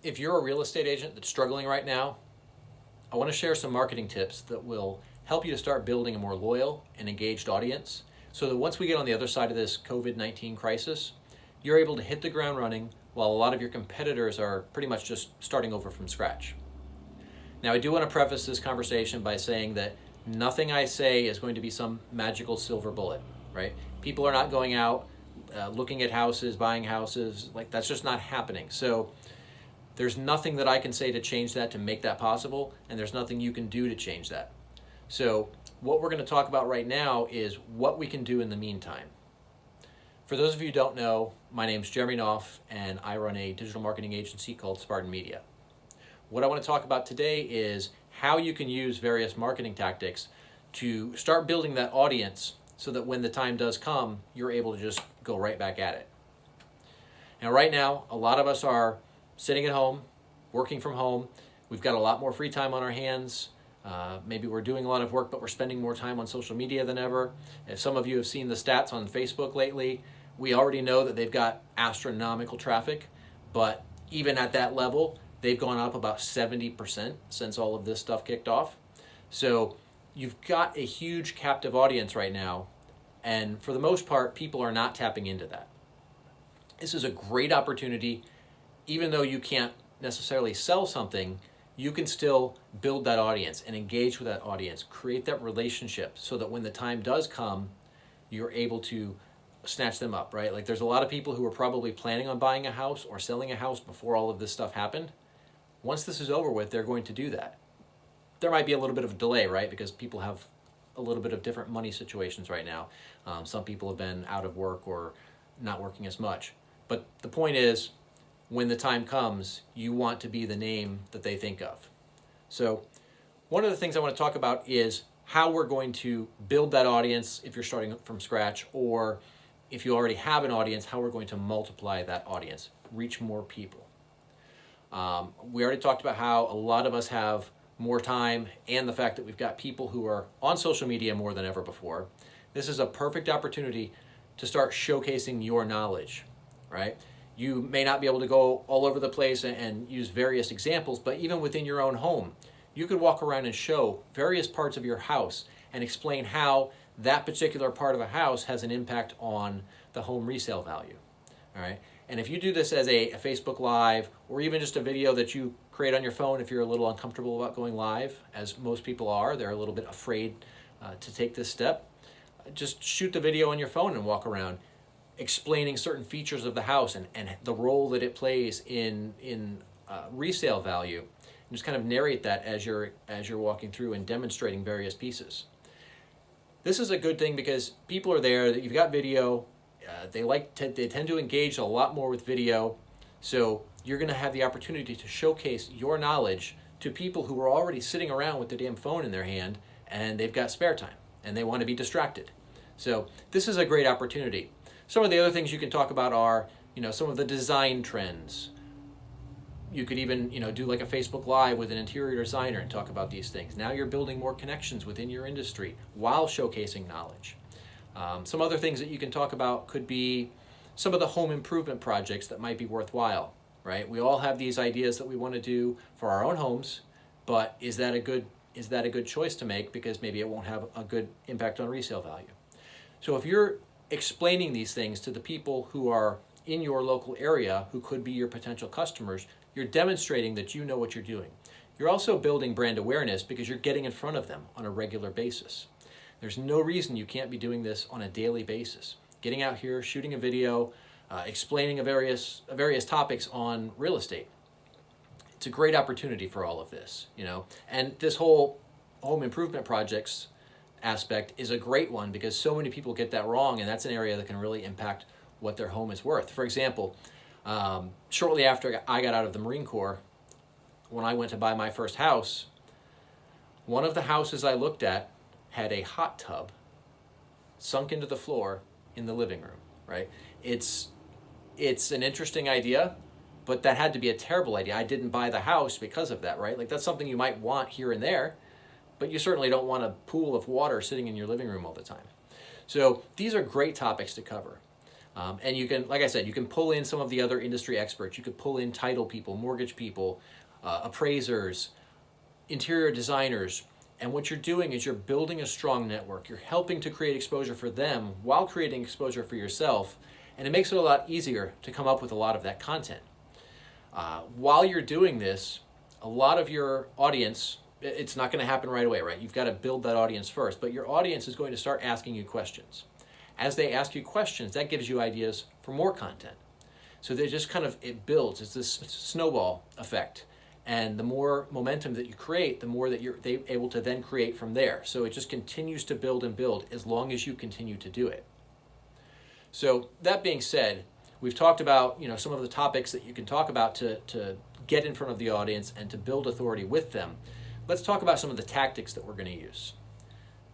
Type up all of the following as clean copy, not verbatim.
If you're a real estate agent that's struggling right now, I want to share some marketing tips that will help you to start building a more loyal and engaged audience so that once we get on the other side of this COVID-19 crisis, you're able to hit the ground running while a lot of your competitors are pretty much just starting over from scratch. Now, I do want to preface this conversation by saying that nothing I say is going to be some magical silver bullet, right? People are not going out looking at houses, buying houses, like that's just not happening. So there's nothing that I can say to change that, to make that possible, and there's nothing you can do to change that. So what we're going to talk about right now is what we can do in the meantime. For those of you who don't know, my name's Jeremy Knopf, and I run a digital marketing agency called Spartan Media. What I want to talk about today is how you can use various marketing tactics to start building that audience so that when the time does come, you're able to just go right back at it. Now, right now, a lot of us are sitting at home, working from home. We've got a lot more free time on our hands. Maybe we're doing a lot of work, but we're spending more time on social media than ever. If some of you have seen the stats on Facebook lately, we already know that they've got astronomical traffic, but even at that level, they've gone up about 70% since all of this stuff kicked off. So you've got a huge captive audience right now, and for the most part, people are not tapping into that. This is a great opportunity. Even though you can't necessarily sell something, you can still build that audience and engage with that audience, create that relationship so that when the time does come, you're able to snatch them up, right? Like there's a lot of people who are probably planning on buying a house or selling a house before all of this stuff happened. Once this is over with, they're going to do that. There might be a little bit of a delay, right? Because people have a little bit of different money situations right now. Some people have been out of work or not working as much. But the point is, when the time comes, you want to be the name that they think of. So one of the things I want to talk about is how we're going to build that audience if you're starting from scratch, or if you already have an audience, how we're going to multiply that audience, reach more people. We already talked about how a lot of us have more time and the fact that we've got people who are on social media more than ever before. This is a perfect opportunity to start showcasing your knowledge, right? You may not be able to go all over the place and use various examples, but even within your own home, you could walk around and show various parts of your house and explain how that particular part of a house has an impact on the home resale value. All right. And if you do this as a Facebook Live, or even just a video that you create on your phone, if you're a little uncomfortable about going live, as most people are, they're a little bit afraid to take this step, just shoot the video on your phone and walk around explaining certain features of the house and the role that it plays in resale value, and just kind of narrate that as you're walking through and demonstrating various pieces. This is a good thing because people are there, that you've got video, they tend to engage a lot more with video, so you're going to have the opportunity to showcase your knowledge to people who are already sitting around with the damn phone in their hand and they've got spare time and they want to be distracted. So this is a great opportunity. Some of the other things you can talk about are, some of the design trends. You could even, do like a Facebook Live with an interior designer and talk about these things. Now you're building more connections within your industry while showcasing knowledge. Some other things that you can talk about could be some of the home improvement projects that might be worthwhile, right? We all have these ideas that we want to do for our own homes, but is that a good choice to make because maybe it won't have a good impact on resale value? So if you're explaining these things to the people who are in your local area who could be your potential customers, you're demonstrating that you know what you're doing. You're also building brand awareness because you're getting in front of them on a regular basis. There's no reason you can't be doing this on a daily basis. Getting out here, shooting a video, explaining various topics on real estate. It's a great opportunity for all of this, And this whole home improvement projects aspect is a great one because so many people get that wrong, and that's an area that can really impact what their home is worth. For example, shortly after I got out of the Marine Corps, when I went to buy my first house, one of the houses I looked at had a hot tub sunk into the floor in the living room, right? It's an interesting idea, but that had to be a terrible idea. I didn't buy the house because of that, right? Like that's something you might want here and there, but you certainly don't want a pool of water sitting in your living room all the time. So these are great topics to cover. And you can, like I said, you can pull in some of the other industry experts. You could pull in title people, mortgage people, appraisers, interior designers. And what you're doing is you're building a strong network. You're helping to create exposure for them while creating exposure for yourself. And it makes it a lot easier to come up with a lot of that content. While you're doing this, a lot of your audience, it's not going to happen right away, right? You've got to build that audience first. But your audience is going to start asking you questions. As they ask you questions, that gives you ideas for more content. So they just kind of, it builds. It's this snowball effect. And the more momentum that you create, the more that you're able to then create from there. So it just continues to build and build as long as you continue to do it. So that being said, we've talked about some of the topics that you can talk about to get in front of the audience and to build authority with them. Let's talk about some of the tactics that we're going to use.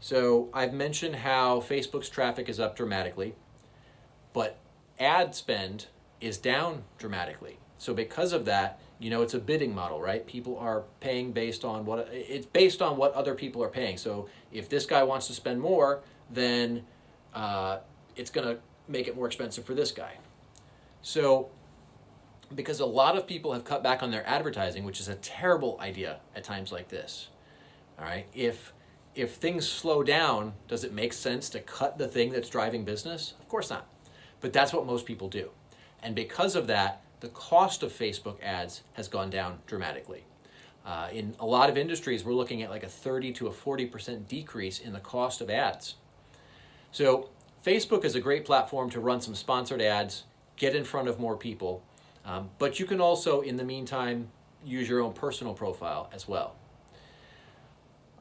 So I've mentioned how Facebook's traffic is up dramatically, but ad spend is down dramatically. So because of that, it's a bidding model, right? People are paying based on what other people are paying. So if this guy wants to spend more, then it's going to make it more expensive for this guy. So because a lot of people have cut back on their advertising, which is a terrible idea at times like this, all right? If things slow down, does it make sense to cut the thing that's driving business? Of course not. But that's what most people do. And because of that, the cost of Facebook ads has gone down dramatically. In a lot of industries, we're looking at like a 30 to a 40% decrease in the cost of ads. So Facebook is a great platform to run some sponsored ads, get in front of more people, but you can also, in the meantime, use your own personal profile as well.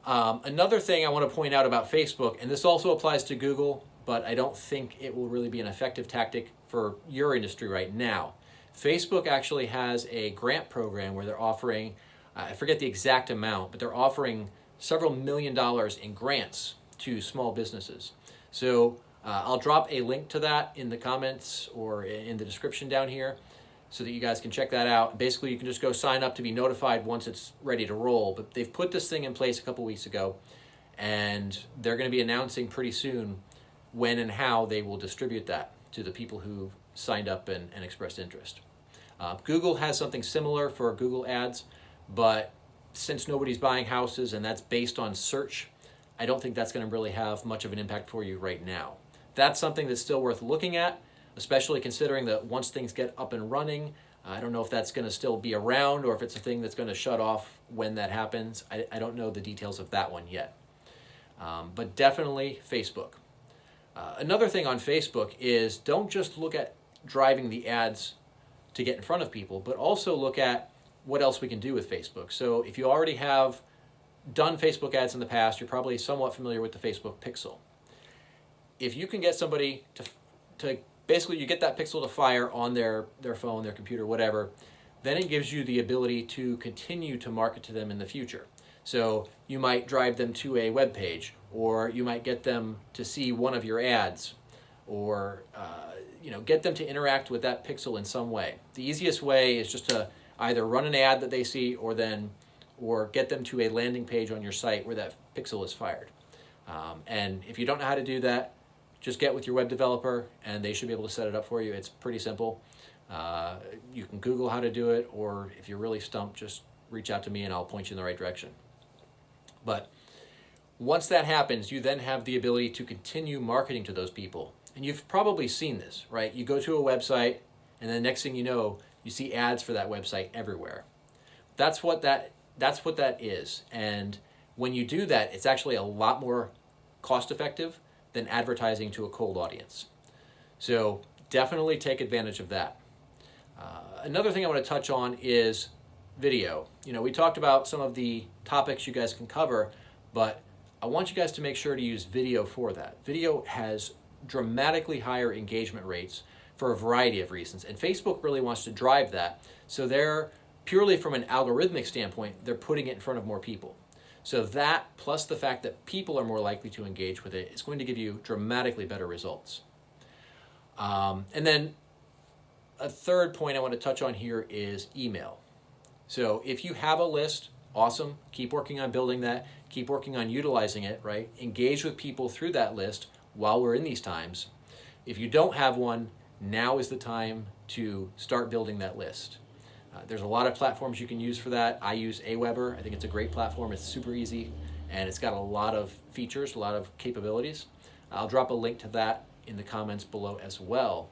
Another thing I want to point out about Facebook, and this also applies to Google, but I don't think it will really be an effective tactic for your industry right now. Facebook actually has a grant program where they're offering, I forget the exact amount, but they're offering several $1 million in grants to small businesses. So I'll drop a link to that in the comments or in the description down here so that you guys can check that out. Basically, you can just go sign up to be notified once it's ready to roll. But they've put this thing in place a couple weeks ago, and they're going to be announcing pretty soon when and how they will distribute that to the people who signed up and expressed interest. Google has something similar for Google Ads, but since nobody's buying houses and that's based on search, I don't think that's going to really have much of an impact for you right now. That's something that's still worth looking at, especially considering that once things get up and running, I don't know if that's going to still be around or if it's a thing that's going to shut off when that happens. I don't know the details of that one yet. But definitely Facebook. Another thing on Facebook is don't just look at driving the ads to get in front of people, but also look at what else we can do with Facebook. So if you already have done Facebook ads in the past, you're probably somewhat familiar with the Facebook Pixel. If you can get somebody to basically you get that pixel to fire on their phone, their computer, whatever, then it gives you the ability to continue to market to them in the future. So you might drive them to a web page, or you might get them to see one of your ads, or get them to interact with that pixel in some way. The easiest way is just to either run an ad that they see, or get them to a landing page on your site where that pixel is fired. And if you don't know how to do that, just get with your web developer and they should be able to set it up for you. It's pretty simple. You can Google how to do it, or if you're really stumped, just reach out to me and I'll point you in the right direction. But once that happens, you then have the ability to continue marketing to those people. And you've probably seen this, right? You go to a website and then next thing you know, you see ads for that website everywhere. That's what that is. And when you do that, it's actually a lot more cost effective than advertising to a cold audience. So definitely take advantage of that. Another thing I want to touch on is video. We talked about some of the topics you guys can cover, but I want you guys to make sure to use video for that. Video has dramatically higher engagement rates for a variety of reasons, and Facebook really wants to drive that. So they're purely from an algorithmic standpoint, they're putting it in front of more people. So that, plus the fact that people are more likely to engage with it, is going to give you dramatically better results. And then a third point I want to touch on here is email. So if you have a list, awesome. Keep working on building that. Keep working on utilizing it, right? Engage with people through that list while we're in these times. If you don't have one, now is the time to start building that list. There's a lot of platforms you can use for that. I use Aweber. I think it's a great platform. It's super easy, and it's got a lot of features, a lot of capabilities. I'll drop a link to that in the comments below as well.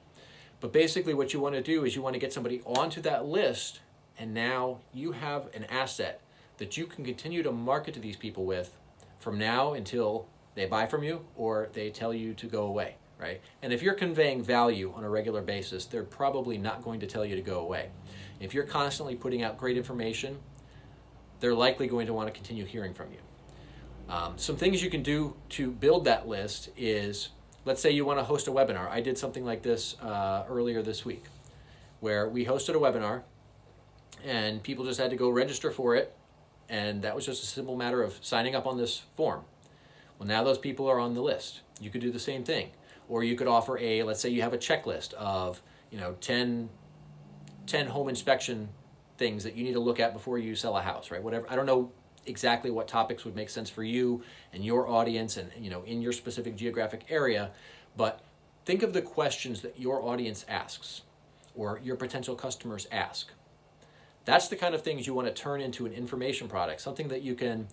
But basically what you want to do is you want to get somebody onto that list, and now you have an asset that you can continue to market to these people with from now until they buy from you or they tell you to go away, right? And if you're conveying value on a regular basis, they're probably not going to tell you to go away. If you're constantly putting out great information, they're likely going to want to continue hearing from you. Some things you can do to build that list is, let's say you want to host a webinar. I did something like this earlier this week, where we hosted a webinar and people just had to go register for it, and that was just a simple matter of signing up on this form. Well, now those people are on the list. You could do the same thing. Or you could offer let's say you have a checklist of 10 home inspection things that you need to look at before you sell a house, right? Whatever. I don't know exactly what topics would make sense for you and your audience and in your specific geographic area, but think of the questions that your audience asks or your potential customers ask. That's the kind of things you want to turn into an information product, something that you can,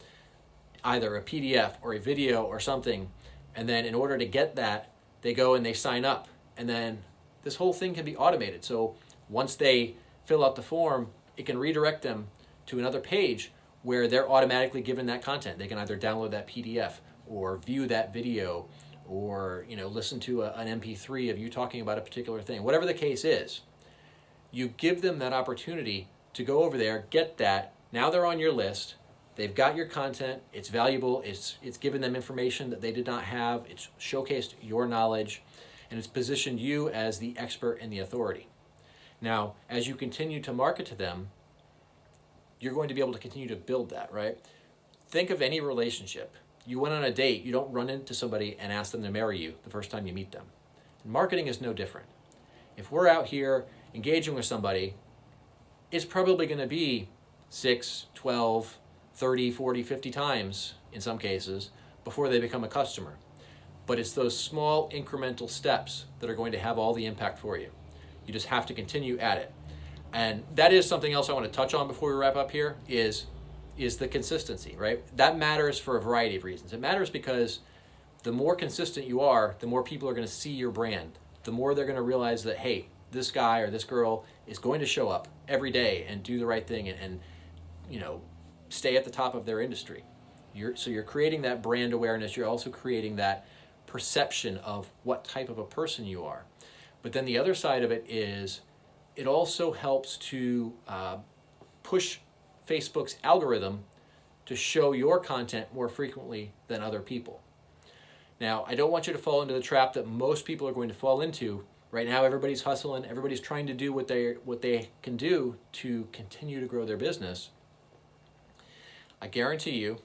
either a PDF or a video or something, and then in order to get that, they go and they sign up, and then this whole thing can be automated. So once they fill out the form, it can redirect them to another page where they're automatically given that content. They can either download that PDF or view that video or listen to an MP3 of you talking about a particular thing. Whatever the case is, you give them that opportunity to go over there, get that. Now they're on your list. They've got your content. It's valuable. It's given them information that they did not have. It's showcased your knowledge, and it's positioned you as the expert and the authority. Now, as you continue to market to them, you're going to be able to continue to build that, right? Think of any relationship. You went on a date. You don't run into somebody and ask them to marry you the first time you meet them. And marketing is no different. If we're out here engaging with somebody, it's probably going to be 6, 12, 30, 40, 50 times in some cases before they become a customer. But it's those small incremental steps that are going to have all the impact for you. You just have to continue at it. And that is something else I want to touch on before we wrap up here is the consistency, right? That matters for a variety of reasons. It matters because the more consistent you are, the more people are going to see your brand. The more they're going to realize that, hey, this guy or this girl is going to show up every day and do the right thing and stay at the top of their industry. So you're creating that brand awareness. You're also creating that perception of what type of a person you are. But then the other side of it is it also helps to push Facebook's algorithm to show your content more frequently than other people. Now, I don't want you to fall into the trap that most people are going to fall into. Right now, everybody's hustling. Everybody's trying to do what they can do to continue to grow their business. I guarantee you,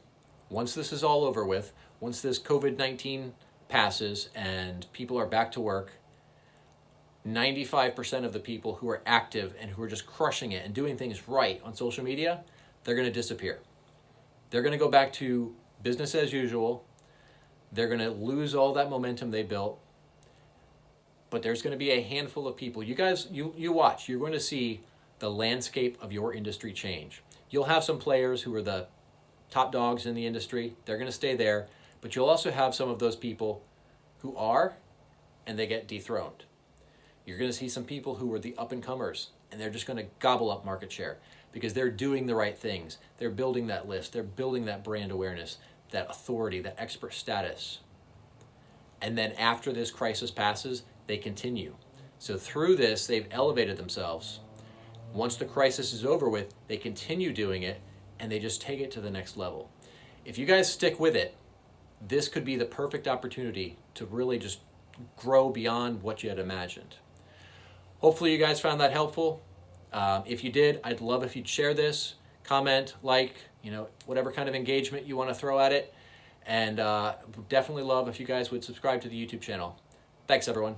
once this is all over with, once this COVID-19 passes and people are back to work, 95% of the people who are active and who are just crushing it and doing things right on social media, they're going to disappear. They're going to go back to business as usual. They're going to lose all that momentum they built. But there's going to be a handful of people. You guys, you watch. You're going to see the landscape of your industry change. You'll have some players who are the top dogs in the industry. They're going to stay there. But you'll also have some of those people who are, and they get dethroned. You're going to see some people who are the up-and-comers, and they're just going to gobble up market share because they're doing the right things. They're building that list. They're building that brand awareness, that authority, that expert status. And then after this crisis passes, they continue. So through this, they've elevated themselves. Once the crisis is over with, they continue doing it, and they just take it to the next level. If you guys stick with it, this could be the perfect opportunity to really just grow beyond what you had imagined. Hopefully you guys found that helpful. If you did, I'd love if you'd share this, comment, like, whatever kind of engagement you want to throw at it. And definitely love if you guys would subscribe to the YouTube channel. Thanks, everyone.